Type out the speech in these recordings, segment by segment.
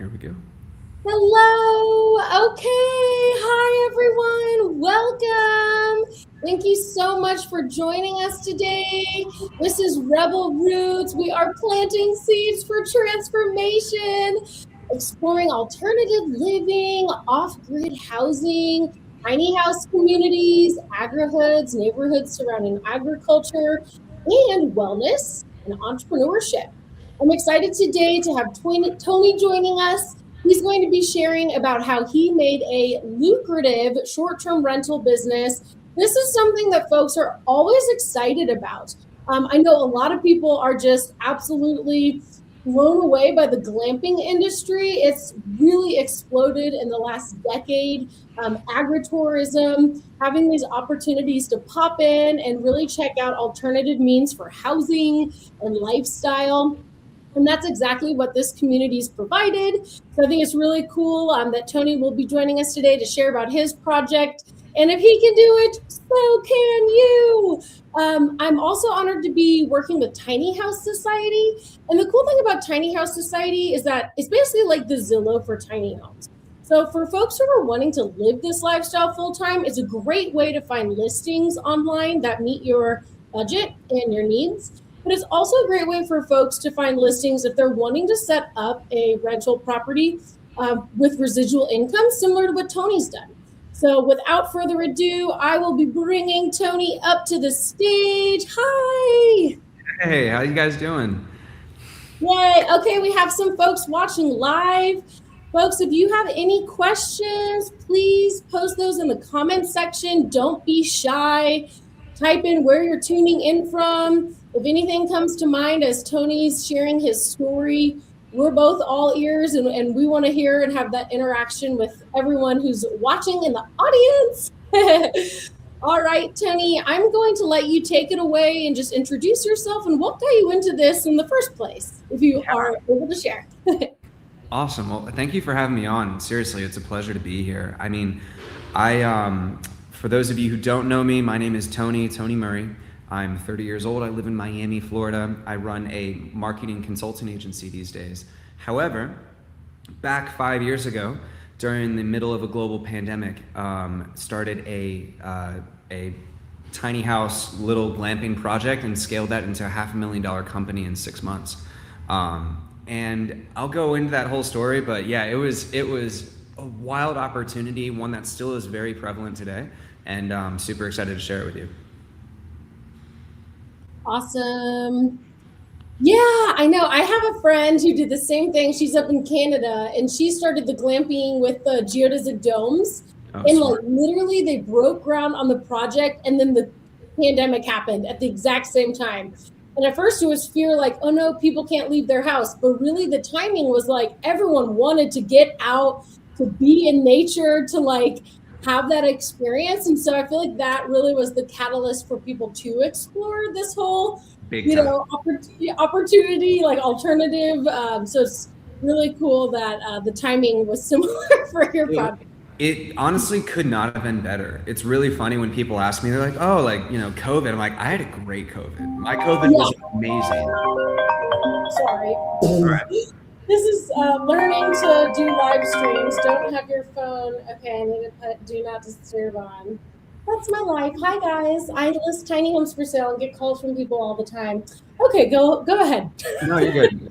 Here we go. Hello. Okay. Hi, everyone. Welcome. Thank you so much for joining us today. This is Rebel Roots. We are planting seeds for transformation, exploring alternative living, off grid housing, tiny house communities, agrihoods, neighborhoods surrounding agriculture, and wellness and entrepreneurship. I'm excited today to have Tony joining us. He's going to be sharing about how he made a lucrative short term rental business. This is something that folks are always excited about. I know a lot of people are just absolutely blown away by the glamping industry. It's really exploded in the last decade. Agritourism, having these opportunities to pop in and really check out alternative means for housing and lifestyle. And that's exactly what this community's provided. So I think it's really cool that Tony will be joining us today to share about his project. And if he can do it, so can you. I'm also honored to be working with Tiny House Society. And the cool thing about Tiny House Society is that it's basically like the Zillow for tiny homes. So for folks who are wanting to live this lifestyle full time, it's a great way to find listings online that meet your budget and your needs. But it's also a great way for folks to find listings if they're wanting to set up a rental property with residual income, similar to what Tony's done. So without further ado, I will be bringing Tony up to the stage. Hi. Hey, how you guys doing? Yay. Okay, we have some folks watching live. Folks, if you have any questions, please post those in the comment section. Don't be shy. Type in where you're tuning in from. If anything comes to mind as Tony's sharing his story, we're both all ears and we want to hear and have that interaction with everyone who's watching in the audience. All right, Tony, I'm going to let you take it away and just introduce yourself and what got you into this in the first place, if you are able to share. Awesome. Well, thank you for having me on. Seriously, it's a pleasure to be here. I mean, for those of you who don't know me, my name is Tony Murray. I'm 30 years old. I live in Miami, Florida. I run a marketing consulting agency these days. However, back 5 years ago, during the middle of a global pandemic, started a tiny house little glamping project and scaled that into a $500,000 company in 6 months. And I'll go into that whole story, but yeah, it was a wild opportunity, one that still is very prevalent today, and I'm super excited to share it with you. Awesome. Yeah, I know. I have a friend who did the same thing. She's up in Canada and she started the glamping with the geodesic domes. And like literally they broke ground on the project and then the pandemic happened at the exact same time. And at first it was fear like, oh no, people can't leave their house. But really the timing was like everyone wanted to get out, to be in nature, to like have that experience. And so I feel like that really was the catalyst for people to explore this whole, opportunity, like alternative. So it's really cool that the timing was similar for your project. It honestly could not have been better. It's really funny when people ask me, they're like, oh, like, COVID. I'm like, I had a great COVID. My COVID was amazing. Sorry. All right. This is learning to do live streams. Don't have your phone. Okay, I need to put do not disturb on. That's my life. Hi guys. I list tiny homes for sale and get calls from people all the time. Okay, go ahead. No, you're good.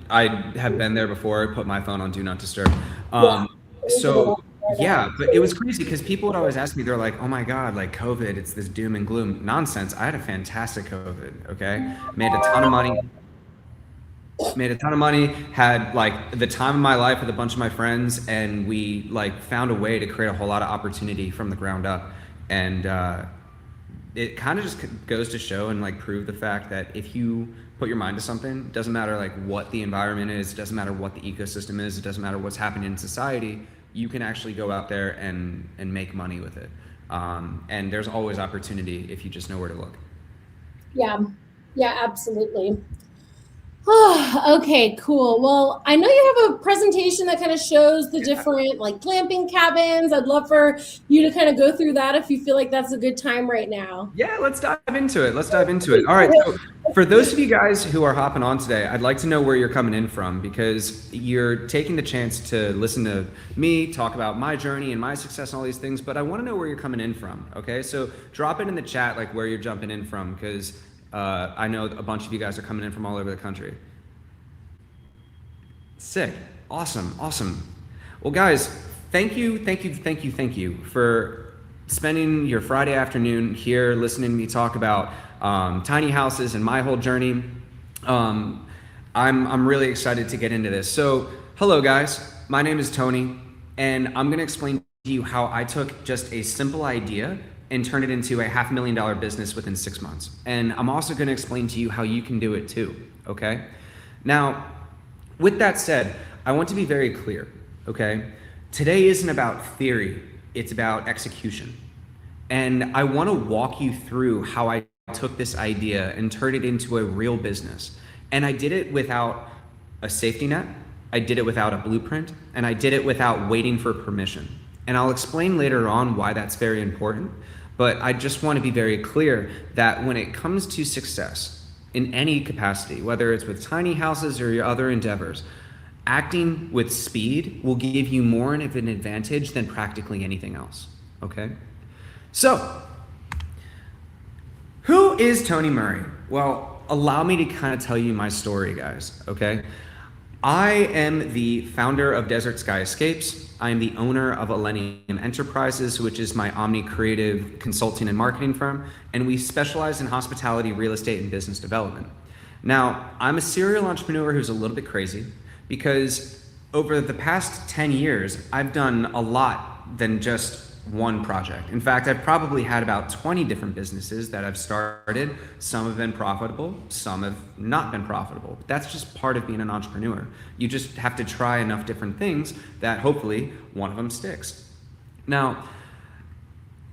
I have been there before. I put my phone on do not disturb. So yeah, but it was crazy because people would always ask me, they're like, oh my God, like COVID, it's this doom and gloom nonsense. I had a fantastic COVID. Okay. Made a ton of money, had like the time of my life with a bunch of my friends, and we like found a way to create a whole lot of opportunity from the ground up. And it kind of just goes to show and like prove the fact that if you put your mind to something, it doesn't matter like what the environment is, it doesn't matter what the ecosystem is, it doesn't matter what's happening in society, you can actually go out there and make money with it. And there's always opportunity if you just know where to look. Yeah, absolutely. Oh, okay, cool. Well, I know you have a presentation that kind of shows the different like glamping cabins. I'd love for you to kind of go through that if you feel like that's a good time right now. Yeah, let's dive into it. All right. So For those of you guys who are hopping on today, I'd like to know where you're coming in from because you're taking the chance to listen to me talk about my journey and my success and all these things, but I want to know where you're coming in from, okay? So drop it in the chat like where you're jumping in from because I know a bunch of you guys are coming in from all over the country. Sick. Awesome. Awesome. Well, guys, thank you for spending your Friday afternoon here listening to me talk about tiny houses and my whole journey. I'm really excited to get into this. So, hello, guys. My name is Tony, and I'm going to explain to you how I took just a simple idea and turned it into a $500,000 business within 6 months. And I'm also going to explain to you how you can do it too, okay? Now, with that said, I want to be very clear, okay? Today isn't about theory, it's about execution. And I want to walk you through how I took this idea and turned it into a real business. And I did it without a safety net, I did it without a blueprint, and I did it without waiting for permission. And I'll explain later on why that's very important, but I just want to be very clear that when it comes to success in any capacity, whether it's with tiny houses or your other endeavors, acting with speed will give you more of an advantage than practically anything else, okay? So, who is Tony Murray? Well, allow me to kind of tell you my story, guys, okay? I am the founder of Desert Sky Escapes. I am the owner of Millennium Enterprises, which is my omni-creative consulting and marketing firm, and we specialize in hospitality, real estate, and business development. Now, I'm a serial entrepreneur who's a little bit crazy because over the past 10 years, I've done a lot than just one project. In fact, I've probably had about 20 different businesses that I've started. Some have been profitable, some have not been profitable. That's just part of being an entrepreneur. You just have to try enough different things that hopefully one of them sticks. Now,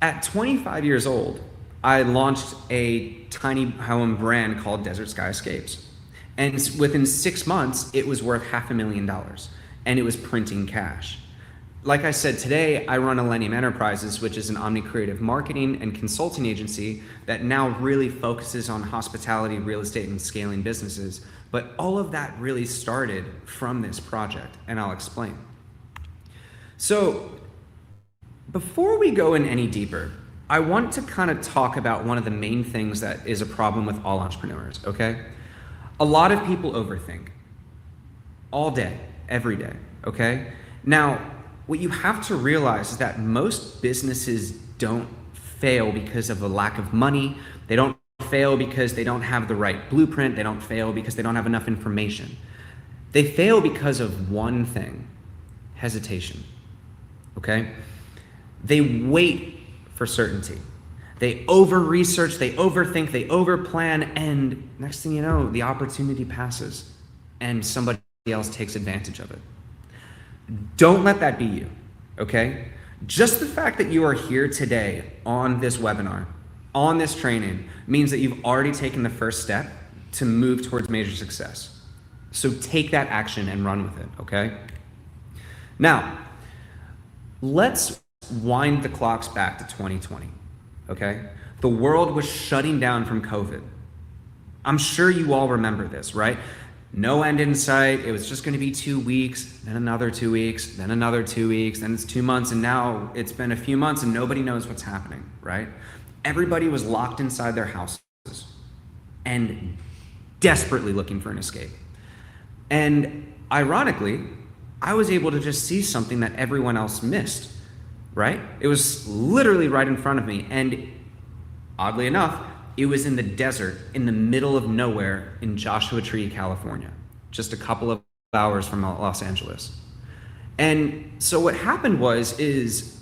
at 25 years old, I launched a tiny home brand called Desert Sky Escapes. And within 6 months, it was worth $500,000 and it was printing cash. Like I said, today I run Millennium Enterprises, which is an omni-creative marketing and consulting agency that now really focuses on hospitality, real estate, and scaling businesses. But all of that really started from this project, and I'll explain. So before we go in any deeper, I want to kind of talk about one of the main things that is a problem with all entrepreneurs, okay? A lot of people overthink all day, every day, okay? Now, what you have to realize is that most businesses don't fail because of a lack of money. They don't fail because they don't have the right blueprint. They don't fail because they don't have enough information. They fail because of one thing: hesitation, okay? They wait for certainty. They over-research, they overthink, they over-plan, and next thing you know, the opportunity passes and somebody else takes advantage of it. Don't let that be you, okay? Just the fact that you are here today on this webinar, on this training, means that you've already taken the first step to move towards major success. So take that action and run with it, okay? Now, let's wind the clocks back to 2020, okay? The world was shutting down from COVID. I'm sure you all remember this, right? No end in sight. It was just going to be 2 weeks, then another 2 weeks, then another 2 weeks, then it's 2 months, and now it's been a few months and nobody knows what's happening, right? Everybody was locked inside their houses and desperately looking for an escape. And ironically, I was able to just see something that everyone else missed, right? It was literally right in front of me, and oddly enough, it was in the desert, in the middle of nowhere in Joshua Tree, California, just a couple of hours from Los Angeles. And so what happened is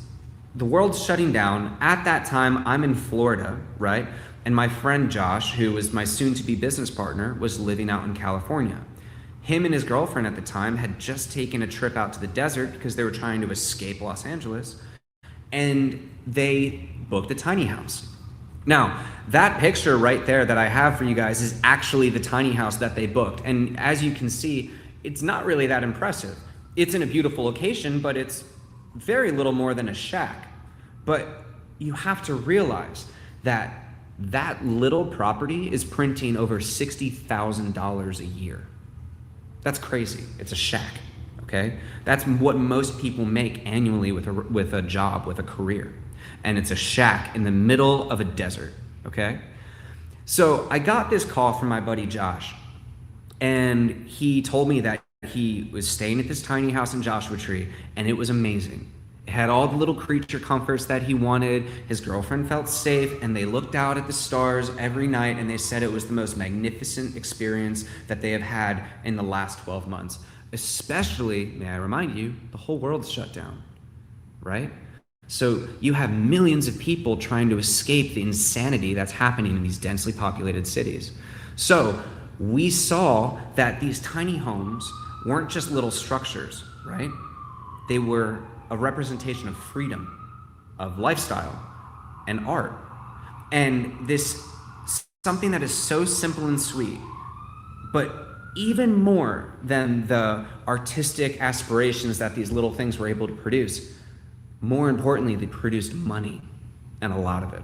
the world's shutting down. At that time, I'm in Florida, right? And my friend Josh, who was my soon-to-be business partner, was living out in California. Him and his girlfriend at the time had just taken a trip out to the desert because they were trying to escape Los Angeles, and they booked a tiny house. Now, that picture right there that I have for you guys is actually the tiny house that they booked. And as you can see, it's not really that impressive. It's in a beautiful location, but it's very little more than a shack. But you have to realize that That little property is printing over $60,000 a year. That's crazy. It's a shack, okay? That's what most people make annually with a job, with a career. And it's a shack in the middle of a desert, okay? So I got this call from my buddy Josh, and he told me that he was staying at this tiny house in Joshua Tree, and it was amazing. It had all the little creature comforts that he wanted. His girlfriend felt safe, and they looked out at the stars every night, and they said it was the most magnificent experience that they have had in the last 12 months. Especially, may I remind you, the whole world's shut down, right? So you have millions of people trying to escape the insanity that's happening in these densely populated cities. So we saw that these tiny homes weren't just little structures, right? They were a representation of freedom, of lifestyle, and art. And this, something that is so simple and sweet, but even more than the artistic aspirations that these little things were able to produce, more importantly, they produced money, and a lot of it.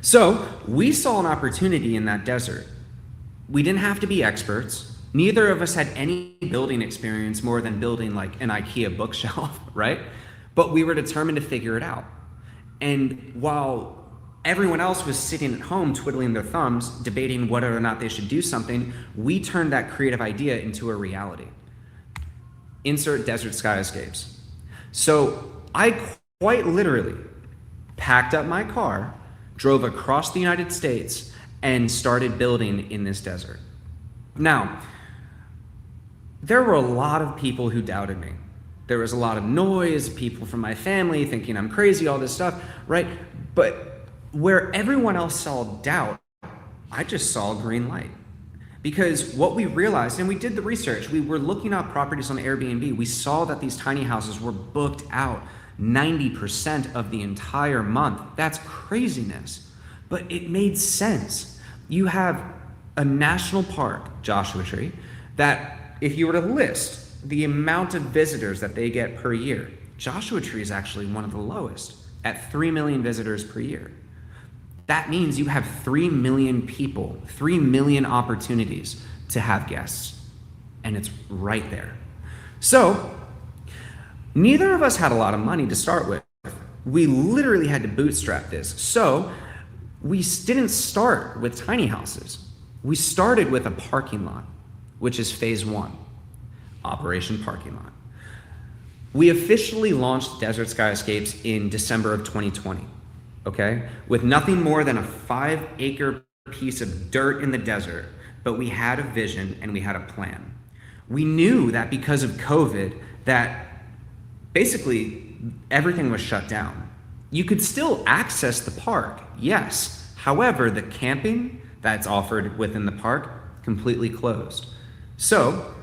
So we saw an opportunity in that desert. We didn't have to be experts. Neither of us had any building experience more than building like an IKEA bookshelf, right? But we were determined to figure it out. And while everyone else was sitting at home twiddling their thumbs, debating whether or not they should do something, we turned that creative idea into a reality. Insert desert skyscapes. So I quite literally packed up my car, drove across the United States, and started building in this desert. Now, there were a lot of people who doubted me. There was a lot of noise, people from my family thinking I'm crazy, all this stuff, right? But where everyone else saw doubt, I just saw a green light. Because what we realized, and we did the research, we were looking up properties on Airbnb, we saw that these tiny houses were booked out 90% of the entire month. That's craziness, but it made sense. You have a national park, Joshua Tree, that if you were to list the amount of visitors that they get per year, Joshua Tree is actually one of the lowest at 3 million visitors per year. That means you have 3 million people, 3 million opportunities to have guests, and it's right there. So neither of us had a lot of money to start with. We literally had to bootstrap this. So we didn't start with tiny houses. We started with a parking lot, which is phase 1, Operation Parking Lot. We officially launched Desert Skyscapes in December of 2020, okay? With nothing more than a 5-acre piece of dirt in the desert, but we had a vision and we had a plan. We knew that because of COVID, that basically everything was shut down. You could still access the park, yes. However, the camping that's offered within the park completely closed. So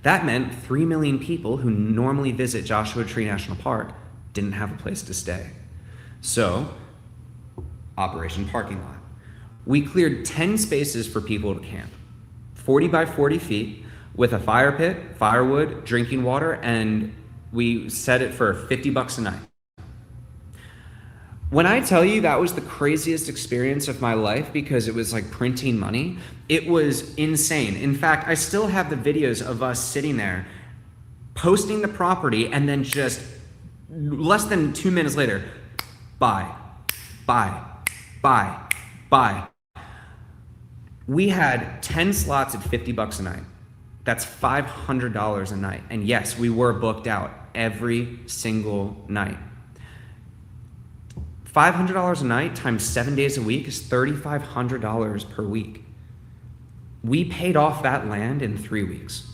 that meant 3 million people who normally visit Joshua Tree National Park didn't have a place to stay. So, Operation Parking Lot. We cleared 10 spaces for people to camp, 40 by 40 feet, with a fire pit, firewood, drinking water, and we set it for $50 a night. When I tell you that was the craziest experience of my life because it was like printing money, it was insane. In fact, I still have the videos of us sitting there posting the property and then just less than 2 minutes later, buy. We had 10 slots at $50 a night. That's $500 a night. And yes, we were booked out every single night. $500 a night times 7 days a week is $3,500 per week. We paid off that land in 3 weeks.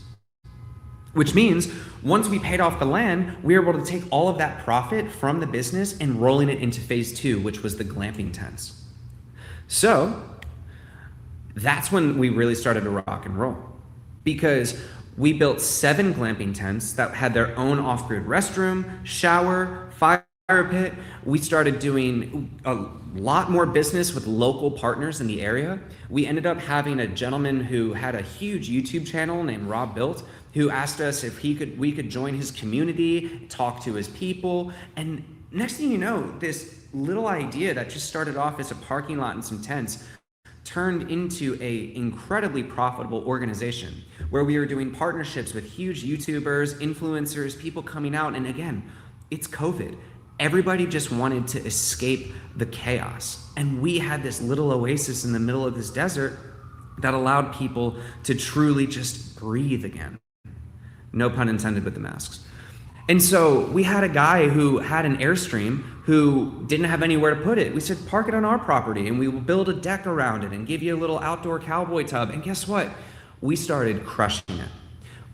Which means once we paid off the land, we were able to take all of that profit from the business and rolling it into phase 2, which was the glamping tents. So that's when we really started to rock and roll, because we built 7 glamping tents that had their own off-grid restroom, shower, fire pit. We started doing a lot more business with local partners in the area. We ended up having a gentleman who had a huge YouTube channel named Rob Built, who asked us if we could join his community, talk to his people, and Next thing you know, this little idea that just started off as a parking lot and some tents turned into a incredibly profitable organization where we were doing partnerships with huge YouTubers, influencers, people coming out. And again, it's COVID. Everybody just wanted to escape the chaos. And we had this little oasis in the middle of this desert that allowed people to truly just breathe again. No pun intended with the masks. And so we had a guy who had an Airstream who didn't have anywhere to put it. We said, park it on our property and we will build a deck around it and give you a little outdoor cowboy tub. And guess what? We started crushing it.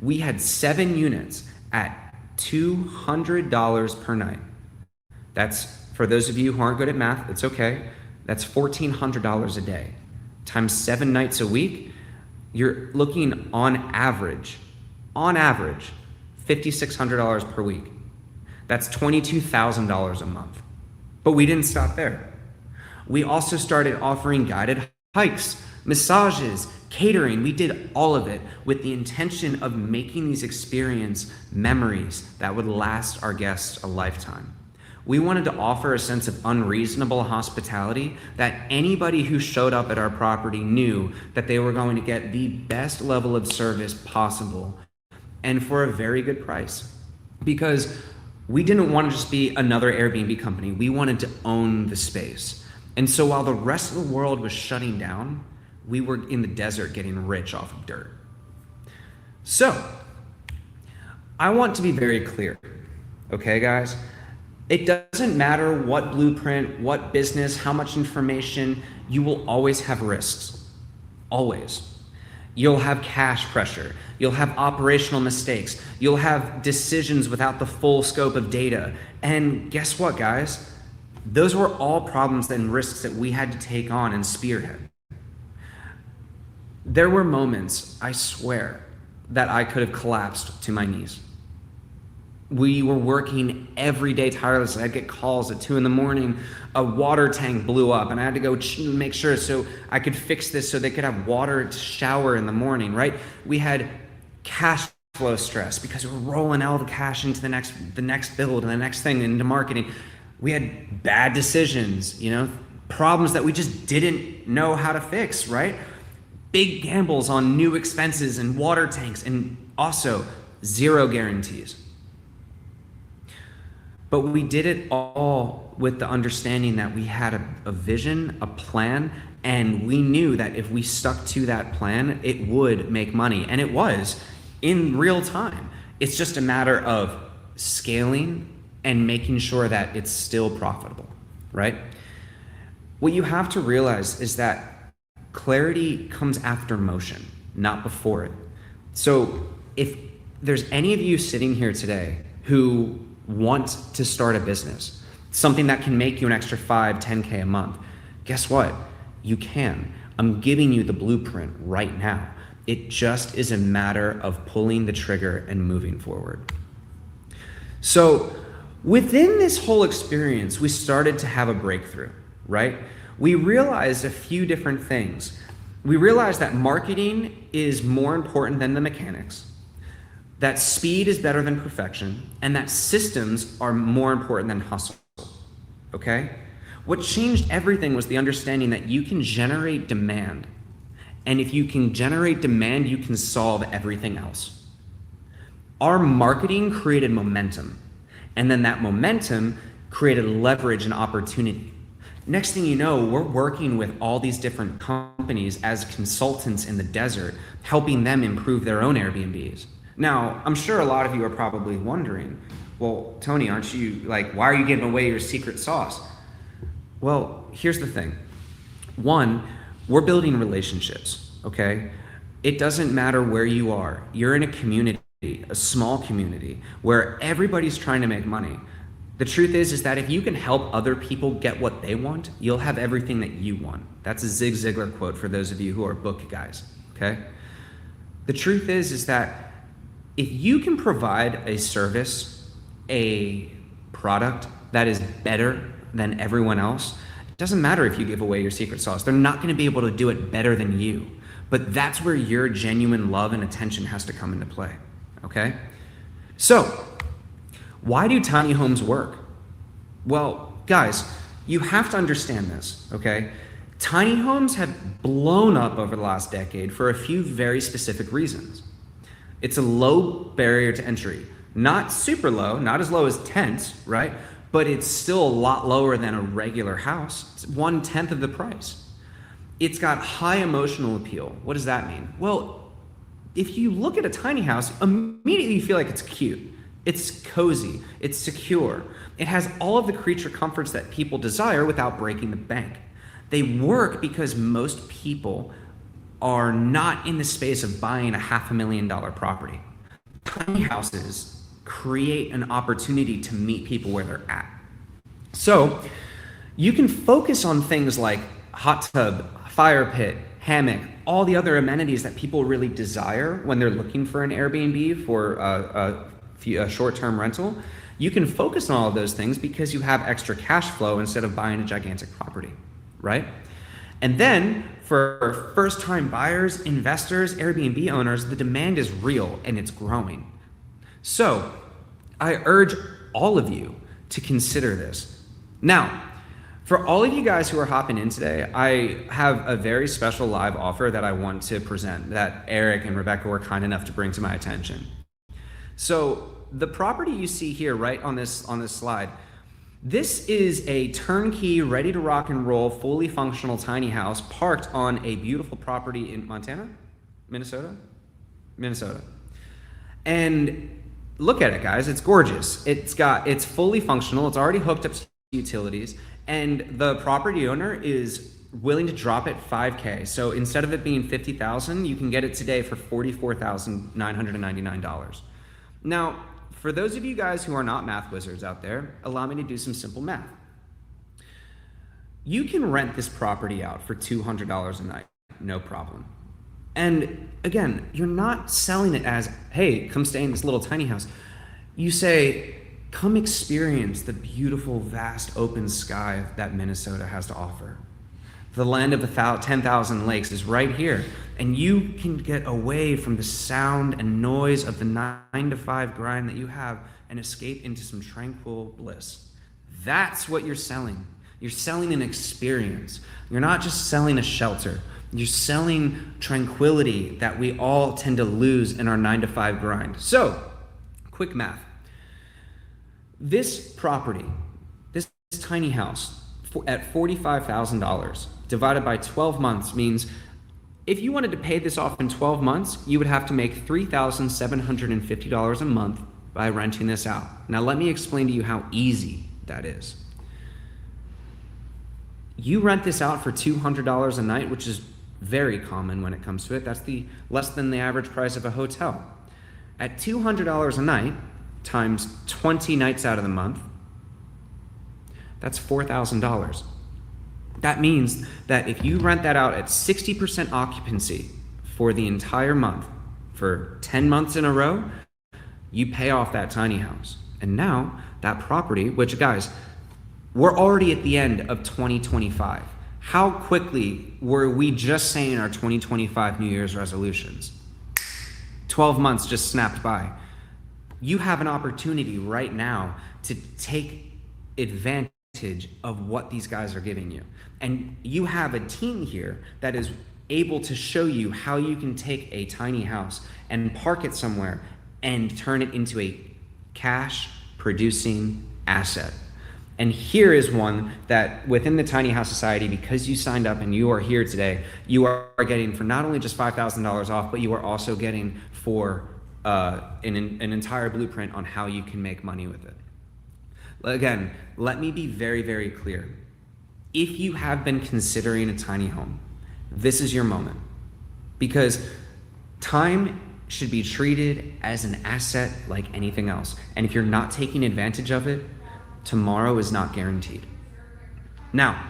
We had 7 units at $200 per night. That's, for those of you who aren't good at math, it's okay. That's $1,400 a day. Times 7 nights a week, you're looking on average, $5,600 per week. That's $22,000 a month. But we didn't stop there. We also started offering guided hikes, massages, catering. We did all of it with the intention of making these experiences memories that would last our guests a lifetime. We wanted to offer a sense of unreasonable hospitality that anybody who showed up at our property knew that they were going to get the best level of service possible and for a very good price. Because we didn't want to just be another Airbnb company. We wanted to own the space. And so while the rest of the world was shutting down, we were in the desert getting rich off of dirt. So, I want to be very clear, okay, guys? It doesn't matter what blueprint, what business, how much information, you will always have risks. Always. You'll have cash pressure. You'll have operational mistakes. You'll have decisions without the full scope of data. And guess what, guys? Those were all problems and risks that we had to take on and spearhead. There were moments, I swear, that I could have collapsed to my knees. We were working every day tirelessly. I'd get calls at 2 a.m. A water tank blew up and I had to go make sure so I could fix this so they could have water to shower in the morning, right? We had cash flow stress because we were rolling all the cash into the next build and the next thing into marketing. We had bad decisions, problems that we just didn't know how to fix, right? Big gambles on new expenses and water tanks, and also 0 guarantees. But we did it all with the understanding that we had a vision, a plan, and we knew that if we stuck to that plan, it would make money. And it was in real time. It's just a matter of scaling and making sure that it's still profitable, right? What you have to realize is that clarity comes after motion, not before it. So if there's any of you sitting here today who want to start a business, something that can make you an extra 5, 10K a month, guess what? You can. I'm giving you the blueprint right now. It just is a matter of pulling the trigger and moving forward. So within this whole experience, we started to have a breakthrough, right? We realized a few different things. We realized that marketing is more important than the mechanics, that speed is better than perfection, and that systems are more important than hustle, okay? What changed everything was the understanding that you can generate demand. And if you can generate demand, you can solve everything else. Our marketing created momentum, and then that momentum created leverage and opportunity. Next thing you know, we're working with all these different companies as consultants in the desert, helping them improve their own Airbnbs. Now, I'm sure a lot of you are probably wondering, well, Tony, aren't you why are you giving away your secret sauce? Well, here's the thing. One, we're building relationships, okay? It doesn't matter where you are. You're in a community, a small community, where everybody's trying to make money. The truth is that if you can help other people get what they want, you'll have everything that you want. That's a Zig Ziglar quote for those of you who are book guys, okay? The truth is that if you can provide a service, a product that is better than everyone else, it doesn't matter if you give away your secret sauce. They're not going to be able to do it better than you. But that's where your genuine love and attention has to come into play, okay? So, why do tiny homes work? Well, guys, you have to understand this, okay? Tiny homes have blown up over the last decade for a few very specific reasons. It's a low barrier to entry. Not super low, not as low as tents, right? But it's still a lot lower than a regular house. It's 1/10 of the price. It's got high emotional appeal. What does that mean? Well, if you look at a tiny house, immediately you feel like it's cute. It's cozy, it's secure. It has all of the creature comforts that people desire without breaking the bank. They work because most people are not in the space of buying a $500,000 property. Tiny houses create an opportunity to meet people where they're at. So you can focus on things like hot tub, fire pit, hammock, all the other amenities that people really desire when they're looking for an Airbnb for a short-term rental. You can focus on all of those things because you have extra cash flow instead of buying a gigantic property, right? And then for first-time buyers, investors, Airbnb owners, the demand is real and it's growing. So I urge all of you to consider this. Now, for all of you guys who are hopping in today, I have a very special live offer that I want to present that Eric and Rebecca were kind enough to bring to my attention. So the property you see here right on this slide, this is a turnkey, ready to rock and roll, fully functional tiny house parked on a beautiful property in Montana? Minnesota? Minnesota. And look at it, guys. It's gorgeous. It's fully functional. It's already hooked up to utilities, and the property owner is willing to drop it $5K. So instead of it being $50,000, you can get it today for $44,999. Now, for those of you guys who are not math wizards out there, allow me to do some simple math. You can rent this property out for $200 a night, no problem. And again, you're not selling it as, hey, come stay in this little tiny house. You say, come experience the beautiful, vast, open sky that Minnesota has to offer. The land of 10,000 lakes is right here, and you can get away from the sound and noise of the 9-to-5 grind that you have and escape into some tranquil bliss. That's what you're selling. You're selling an experience. You're not just selling a shelter. You're selling tranquility that we all tend to lose in our 9-to-5 grind. So, quick math. This property, this tiny house, at $45,000 divided by 12 months means if you wanted to pay this off in 12 months, you would have to make $3,750 a month by renting this out. Now let me explain to you how easy that is. You rent this out for $200 a night, which is very common when it comes to it. That's less than the average price of a hotel. At $200 a night times 20 nights out of the month, that's $4,000. That means that if you rent that out at 60% occupancy for the entire month, for 10 months in a row, you pay off that tiny house. And now that property, which guys, we're already at the end of 2025. How quickly were we just saying our 2025 New Year's resolutions? 12 months just snapped by. You have an opportunity right now to take advantage of what these guys are giving you. And you have a team here that is able to show you how you can take a tiny house and park it somewhere and turn it into a cash producing asset. And here is one that within the Tiny House Society, because you signed up and you are here today, you are getting for not only just $5,000 off, but you are also getting for an entire blueprint on how you can make money with it. Again, let me be very, very clear. If you have been considering a tiny home, this is your moment. Because time should be treated as an asset like anything else. And if you're not taking advantage of it, tomorrow is not guaranteed. Now,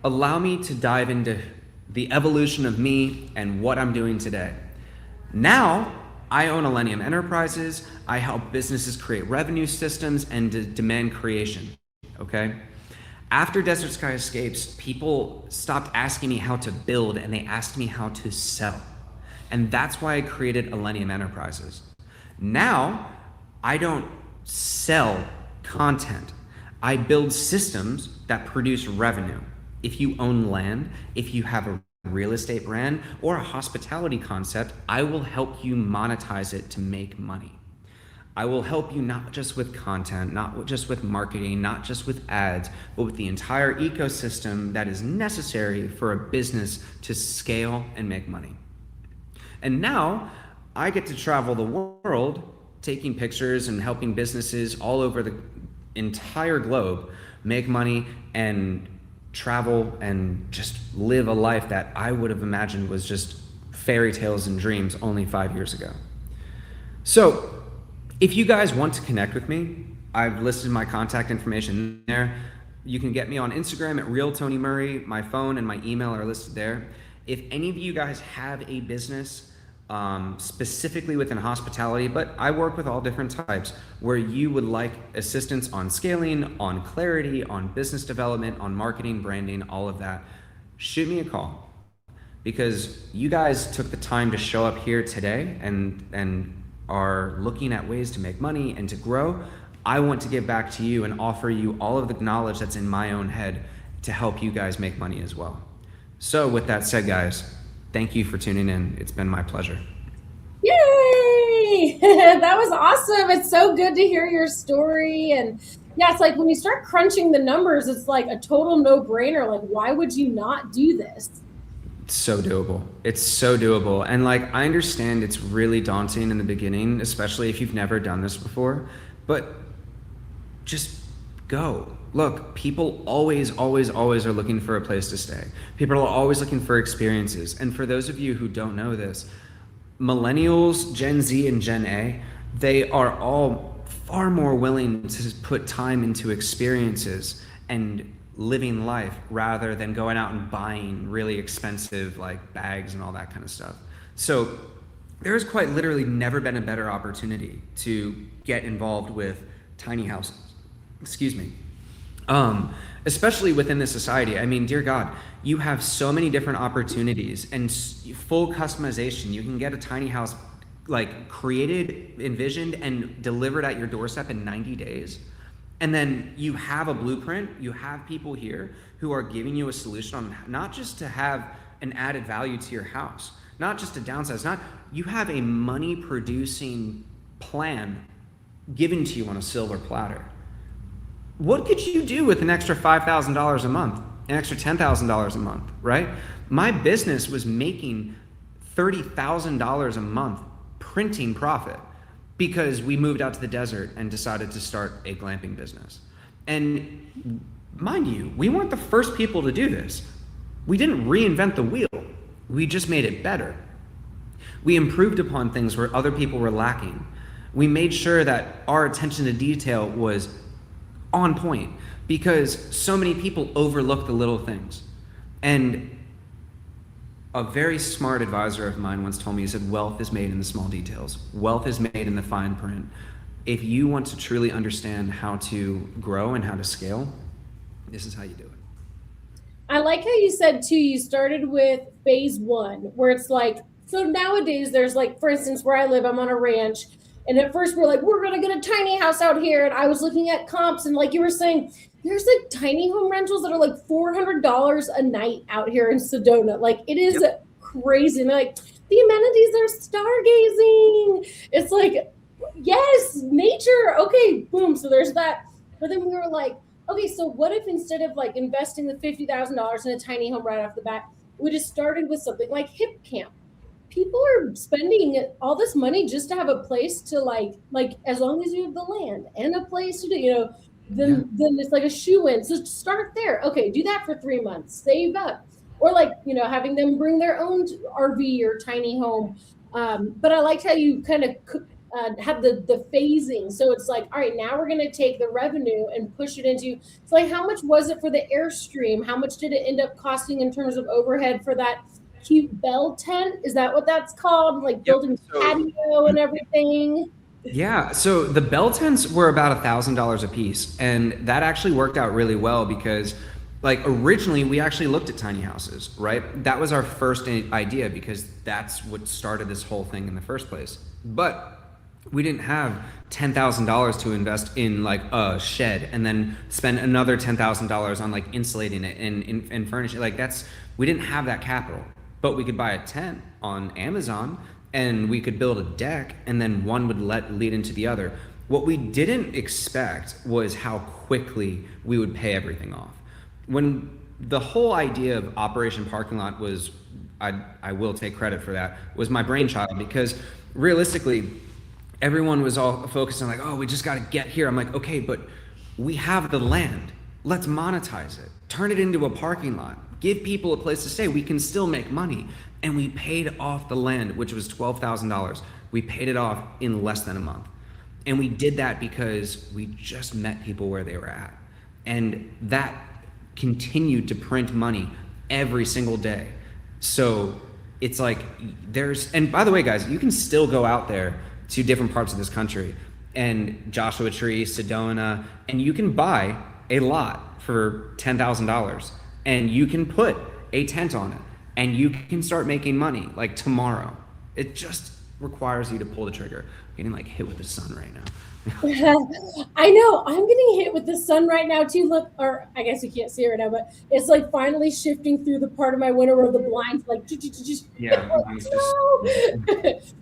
allow me to dive into the evolution of me and what I'm doing today. Now, I own Millennium Enterprises. I help businesses create revenue systems and demand creation, okay? After Desert Sky Escapes, people stopped asking me how to build and they asked me how to sell. And that's why I created Millennium Enterprises. Now, I don't sell content. I build systems that produce revenue. If you own land, if you have a real estate brand or a hospitality concept, I will help you monetize it to make money. I will help you not just with content, not just with marketing, not just with ads, but with the entire ecosystem that is necessary for a business to scale and make money. And now I get to travel the world taking pictures and helping businesses all over the entire globe make money and travel and just live a life that I would have imagined was just fairy tales and dreams only 5 years ago. So if you guys want to connect with me, I've listed my contact information there. You can get me on Instagram at @realtonymurray. My phone and my email are listed there. If any of you guys have a business, specifically within hospitality, but I work with all different types, where you would like assistance on scaling, on clarity, on business development, on marketing, branding, all of that, shoot me a call. Because you guys took the time to show up here today and are looking at ways to make money and to grow. I want to give back to you and offer you all of the knowledge that's in my own head to help you guys make money as well. So with that said, guys, thank you for tuning in. It's been my pleasure. Yay! That was awesome. It's so good to hear your story. And yeah, it's like when you start crunching the numbers, it's like a total no-brainer. Like, why would you not do this? It's so doable. It's so doable. And like, I understand it's really daunting in the beginning, especially if you've never done this before, but just go. Look, people always are looking for a place to stay. People are always looking for experiences. And for those of you who don't know this, millennials, Gen Z, and Gen A, they are all far more willing to put time into experiences and living life rather than going out and buying really expensive like bags and all that kind of stuff. So there's quite literally never been a better opportunity to get involved with tiny houses. Excuse me. Especially within this society. I mean, dear God, you have so many different opportunities and full customization. You can get a tiny house like created, envisioned, and delivered at your doorstep in 90 days. And then you have a blueprint, you have people here who are giving you a solution on not just to have an added value to your house, not just to downsize, you have a money producing plan given to you on a silver platter. What could you do with an extra $5,000 a month, an extra $10,000 a month, right? My business was making $30,000 a month printing profit, because we moved out to the desert and decided to start a glamping business. And mind you, we weren't the first people to do this. We didn't reinvent the wheel. We just made it better. We improved upon things where other people were lacking. We made sure that our attention to detail was on point, because so many people overlook the little things. And a very smart advisor of mine once told me, he said, wealth is made in the small details. Wealth is made in the fine print. If you want to truly understand how to grow and how to scale, this is how you do it. I like how you said too, you started with phase one, where it's like, so nowadays there's like, for instance, where I live, I'm on a ranch. And at first we're like, we're going to get a tiny house out here. And I was looking at comps, and like you were saying, there's like tiny home rentals that are like $400 a night out here in Sedona. Like, it is crazy. And they're like, the amenities are stargazing. It's like, yes, nature. Okay, boom. So there's that. But then we were like, okay, so what if instead of like investing the $50,000 in a tiny home right off the bat, we just started with something like Hip Camp? People are spending all this money just to have a place to like as long as you have the land and a place to do, then it's like a shoe-in. So start there. Okay, do that for 3 months, save up. Or like, having them bring their own RV or tiny home. But I liked how you kind of have the phasing. So it's like, all right, now we're going to take the revenue and push it into, it's like, how much was it for the Airstream? How much did it end up costing in terms of overhead for that cute bell tent? Is that what that's called? Like building patio and everything? Yeah, so the bell tents were about $1,000 a piece, and that actually worked out really well because like originally we actually looked at tiny houses, right? That was our first idea because that's what started this whole thing in the first place. But We didn't have $10,000 to invest in like a shed and then spend another $10,000 on like insulating it and furnishing. Like we didn't have that capital, but we could buy a tent on Amazon and we could build a deck and then one would lead into the other. What we didn't expect was how quickly we would pay everything off. When the whole idea of Operation Parking Lot was, I will take credit for that, was my brainchild, because realistically, everyone was all focused on like, oh, we just got to get here. I'm like, okay, but we have the land. Let's monetize it. Turn it into a parking lot. Give people a place to stay. We can still make money. And we paid off the land, which was $12,000. We paid it off in less than a month. And we did that because we just met people where they were at. And that continued to print money every single day. So it's like and by the way, guys, you can still go out there to different parts of this country and Joshua Tree, Sedona, and you can buy a lot for $10,000 and you can put a tent on it and you can start making money like tomorrow. It just requires you to pull the trigger. I'm getting like hit with the sun right now. I know, I'm getting hit with the sun right now too. Look, or I guess you can't see it right now, but it's like finally shifting through the part of my window where the blinds like yeah.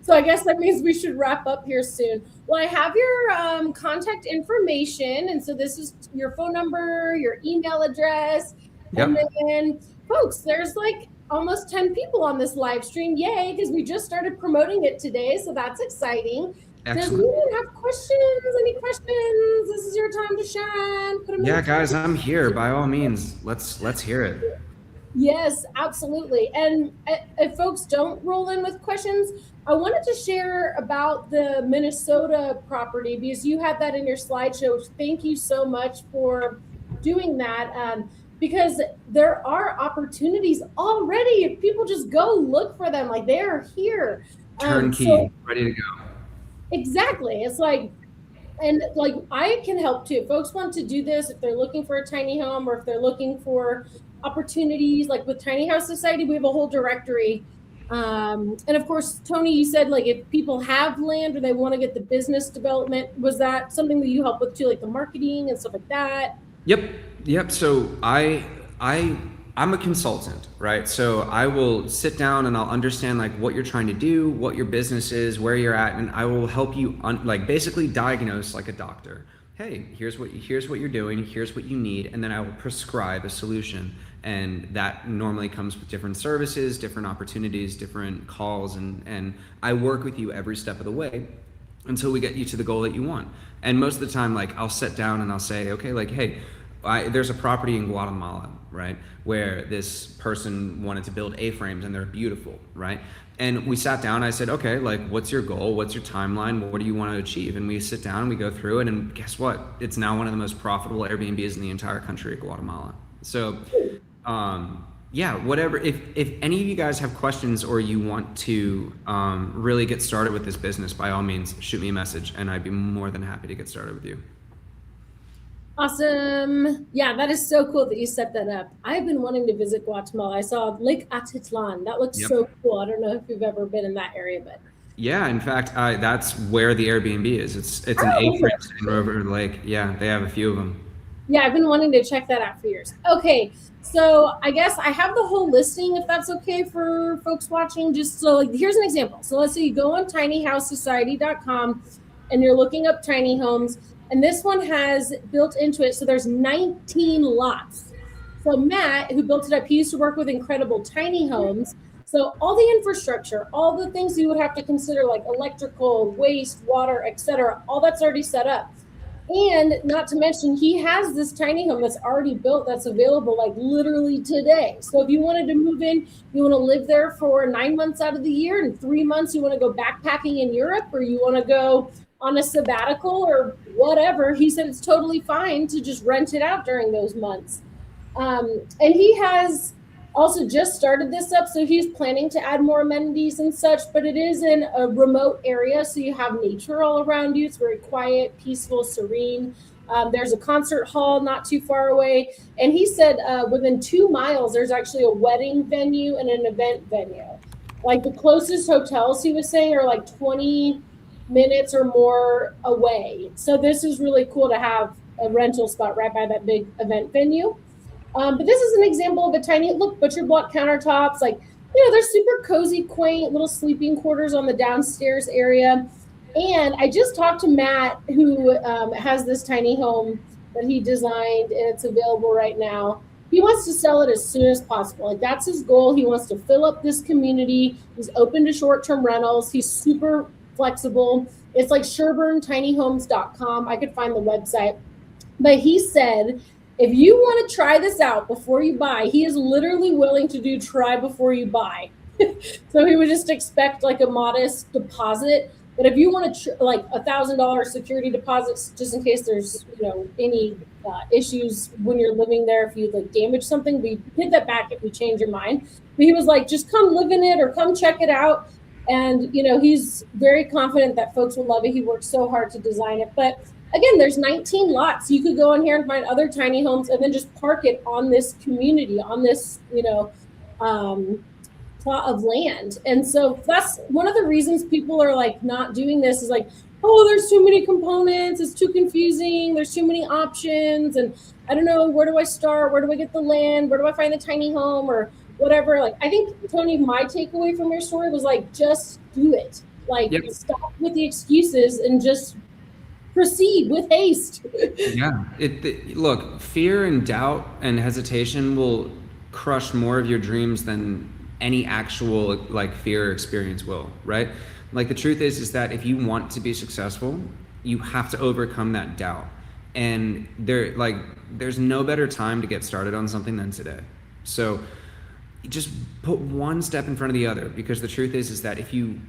So I guess that means we should wrap up here soon. Well, I have your contact information, and so this is your phone number, your email address. Yep. And then folks, there's like almost 10 people on this live stream. Yay, because we just started promoting it today, so that's exciting. Excellent. Does anyone have questions? Any questions? This is your time to shine. Yeah, guys, I'm here. By all means, let's hear it. Yes, absolutely. And if folks don't roll in with questions, I wanted to share about the Minnesota property because you had that in your slideshow. Thank you so much for doing that. Because there are opportunities already if people just go look for them. Like, they are here. Turnkey, ready to go. Exactly. It's like, and like I can help too. If folks want to do this, if they're looking for a tiny home or if they're looking for opportunities, like with Tiny House Society, we have a whole directory. And of course, Tony, you said like if people have land or they want to get the business development, was that something that you help with too, like the marketing and stuff like that? Yep. So I'm a consultant, right? So I will sit down and I'll understand like what you're trying to do, what your business is, where you're at, and I will help you like basically diagnose like a doctor. Hey, here's what you're doing, here's what you need, and then I will prescribe a solution. And that normally comes with different services, different opportunities, different calls, and I work with you every step of the way until we get you to the goal that you want. And most of the time, like I'll sit down and I'll say, okay, like, hey, there's a property in Guatemala, right, where this person wanted to build A-frames and they're beautiful, right? And we sat down, I said, okay, like, what's your goal? What's your timeline? What do you want to achieve? And we sit down and we go through it, and guess what? It's now one of the most profitable Airbnbs in the entire country of Guatemala. So, yeah, whatever. If any of you guys have questions or you want to really get started with this business, by all means, shoot me a message and I'd be more than happy to get started with you. Awesome. Yeah, that is so cool that you set that up. I've been wanting to visit Guatemala. I saw Lake Atitlan. That looks so cool. I don't know if you've ever been in that area, but. Yeah, in fact, that's where the Airbnb is. It's an A-frame sitting over the lake. Yeah, they have a few of them. Yeah, I've been wanting to check that out for years. Okay, so I guess I have the whole listing, if that's okay for folks watching. Just so, like, here's an example. So let's say you go on tinyhousesociety.com and you're looking up tiny homes. And this one has built into it, so there's 19 lots. So Matt, who built it up, he used to work with Incredible Tiny Homes. So all the infrastructure, all the things you would have to consider, like electrical, waste, water, etc., all that's already set up. And not to mention, he has this tiny home that's already built that's available like literally today. So if you wanted to move in, you want to live there for 9 months out of the year, and 3 months you want to go backpacking in Europe, or you want to go on a sabbatical or whatever, he said it's totally fine to just rent it out during those months. And he has also just started this up, so he's planning to add more amenities and such, but it is in a remote area, so you have nature all around you. It's very quiet, peaceful, serene. There's a concert hall not too far away, and he said within 2 miles there's actually a wedding venue and an event venue. Like the closest hotels, he was saying, are like 20 minutes or more away. So this is really cool to have a rental spot right by that big event venue. But this is an example of a tiny look butcher block countertops. Like, they're super cozy, quaint little sleeping quarters on the downstairs area. And I just talked to Matt, who has this tiny home that he designed, and it's available right now. He wants to sell it as soon as possible. Like, that's his goal. He wants to fill up this community. He's open to short-term rentals. He's super flexible. It's like SherburneTinyHomes.com. I could find the website. But he said, if you want to try this out before you buy, he is literally willing to do try before you buy. So he would just expect like a modest deposit. But if you want to like $1,000 security deposits, just in case there's any issues when you're living there, if you like damage something, we get that back if you change your mind. But he was like, just come live in it or come check it out. And he's very confident that folks will love it. He worked so hard to design it. But again, there's 19 lots. You could go in here and find other tiny homes and then just park it on this community, on this plot of land. And so that's one of the reasons people are like not doing this, is like, oh, there's too many components, it's too confusing, there's too many options, and I don't know, where do I start, where do I get the land, where do I find the tiny home, or whatever. Like, I think, Tony, my takeaway from your story was like, just do it. Like, yep. Stop with the excuses and just proceed with haste. Yeah. Look, fear and doubt and hesitation will crush more of your dreams than any actual like fear experience will, right? Like, the truth is that if you want to be successful, you have to overcome that doubt. And there's no better time to get started on something than today. So just put one step in front of the other, because the truth is that if you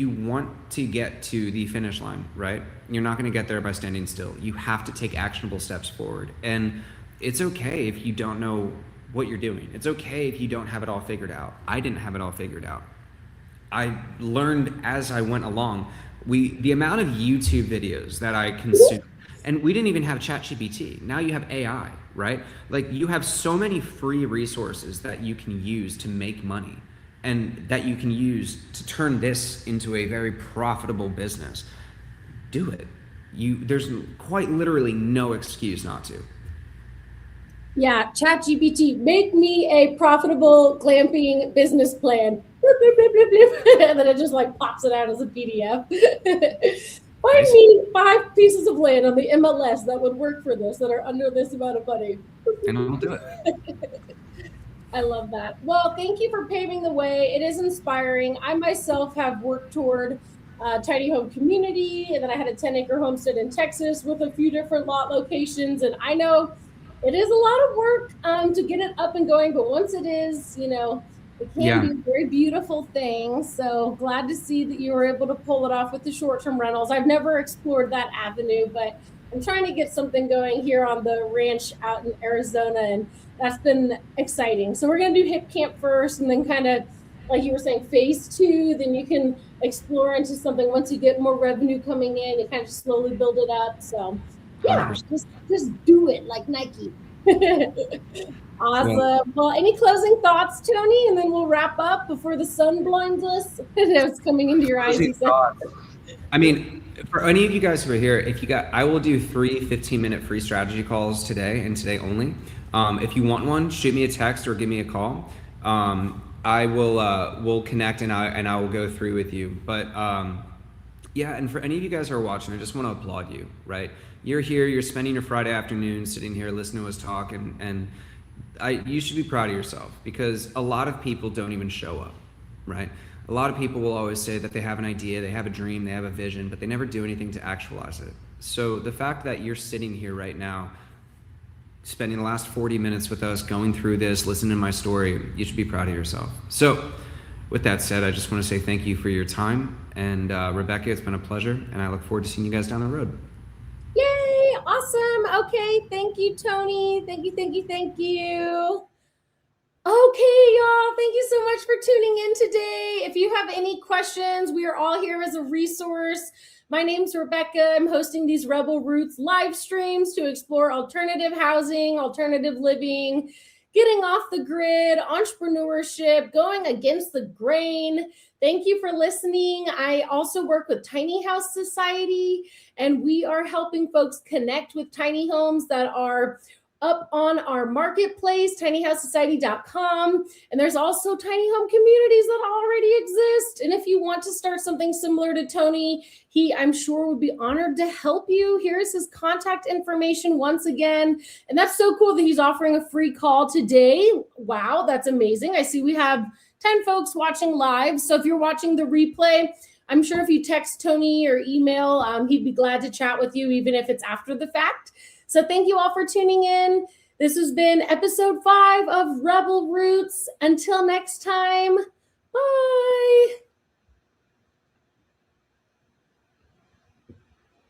want to get to the finish line, right, you're not going to get there by standing still. You have to take actionable steps forward. And it's okay if you don't know what you're doing. It's okay if you don't have it all figured out. I didn't have it all figured out. I learned as I went along. The amount of YouTube videos that I consumed, and we didn't even have ChatGPT. Now you have AI, right? Like, you have so many free resources that you can use to make money, and that you can use to turn this into a very profitable business. Do it. There's quite literally no excuse not to. Yeah, ChatGPT, make me a profitable glamping business plan. And then it just like pops it out as a PDF. Find me 5 pieces of land on the MLS that would work for this, that are under this amount of money. And I'll do it. I love that. Well, thank you for paving the way. It is inspiring. I myself have worked toward tiny home community, and then I had a 10-acre homestead in Texas with a few different lot locations. And I know it is a lot of work to get it up and going, but once it is, it can be a very beautiful thing. So glad to see that you were able to pull it off with the short-term rentals. I've never explored that avenue, but I'm trying to get something going here on the ranch out in Arizona, and that's been exciting. So we're going to do Hip Camp first, and then kind of, like you were saying, phase 2, then you can explore into something once you get more revenue coming in, you kind of slowly build it up. So yeah, just do it like Nike. Awesome. Yeah. Well, any closing thoughts, Tony? And then we'll wrap up before the sun blinds us. It's coming into your eyes. I mean, for any of you guys who are here, I will do 3 15-minute free strategy calls today, and today only. If you want one, shoot me a text or give me a call. I will we'll connect, and I will go through with you. But yeah, and for any of you guys who are watching, I just want to applaud you, right? You're here, you're spending your Friday afternoon sitting here listening to us talk, and you should be proud of yourself, because a lot of people don't even show up, right? A lot of people will always say that they have an idea, they have a dream, they have a vision, but they never do anything to actualize it. So the fact that you're sitting here right now, spending the last 40 minutes with us, going through this, listening to my story, you should be proud of yourself. So with that said, I just want to say thank you for your time. And Rebecca, it's been a pleasure, and I look forward to seeing you guys down the road. Yay, awesome. Okay, thank you, Tony. Thank you. Okay, y'all, thank you so much for tuning in today. If you have any questions, we are all here as a resource. My name's Rebecca. I'm hosting these Rebel Roots live streams to explore alternative housing, alternative living, getting off the grid, entrepreneurship, going against the grain. Thank you for listening. I also work with Tiny House Society, and we are helping folks connect with tiny homes that are up on our marketplace, tinyhousesociety.com. And there's also tiny home communities that already exist. And if you want to start something similar to Tony, he, I'm sure, would be honored to help you. Here's his contact information once again. And that's so cool that he's offering a free call today. Wow, that's amazing. I see we have 10 folks watching live. So if you're watching the replay, I'm sure if you text Tony or email, he'd be glad to chat with you, even if it's after the fact. So thank you all for tuning in. This has been episode 5 of Rebel Roots. Until next time, bye.